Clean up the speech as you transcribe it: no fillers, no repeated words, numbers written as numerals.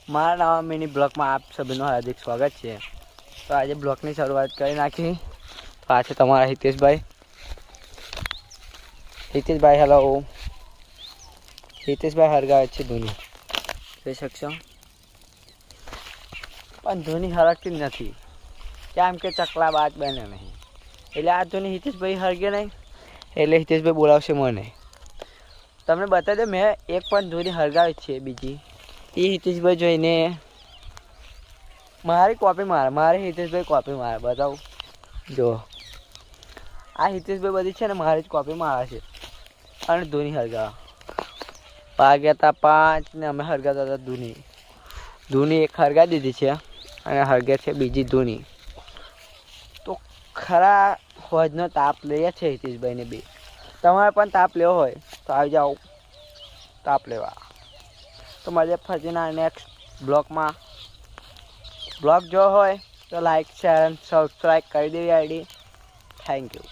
મારા નવા મિની બ્લોગમાં આપ સભીનું હાર્દિક સ્વાગત છે। તો આજે બ્લોગની શરૂઆત કરી નાખી। તો આ છે તમારા હિતેશભાઈ। હિતેશભાઈ હેલો। હિતેશભાઈ હરગાવે છે ધૂની, જોઈ શકશો। પણ ધૂની હરકતી જ નથી, કેમ કે ચકલા બાજ બને નહીં। એટલે આ ધૂની હિતેશભાઈ હરગે નહીં, એટલે હિતેશભાઈ બોલાવશે મને। તમને બતાવી દો, મેં એક પણ ધૂની હરગાવી છે બીજી, એ હિતેશભાઈ જોઈને મારી કોપી મારે, મારે હિતેશભાઈ કોપી મારે। બતાવું જો, આ હિતેશભાઈ બધી છે ને મારી જ કોપી મારે છે। અને ધૂની હરગાવા વાગ્યા હતા 5 ને અમે હરગાતા હતા ધૂની। ધૂની એક હરગા દીધી છે અને હરગે છે બીજી ધૂની। તો ખરા હોજનો તાપ લઈએ છે હિતેશભાઈને બી। તમારે પણ તાપ લેવો હોય તો આવી જાઓ તાપ લેવા। તો મજા ફરીના નેક્સ્ટ બ્લોગમાં। બ્લોગ જો હોય તો લાઈક શેર અને સબસ્ક્રાઈબ કરી દેવી આઈડી। Thank you.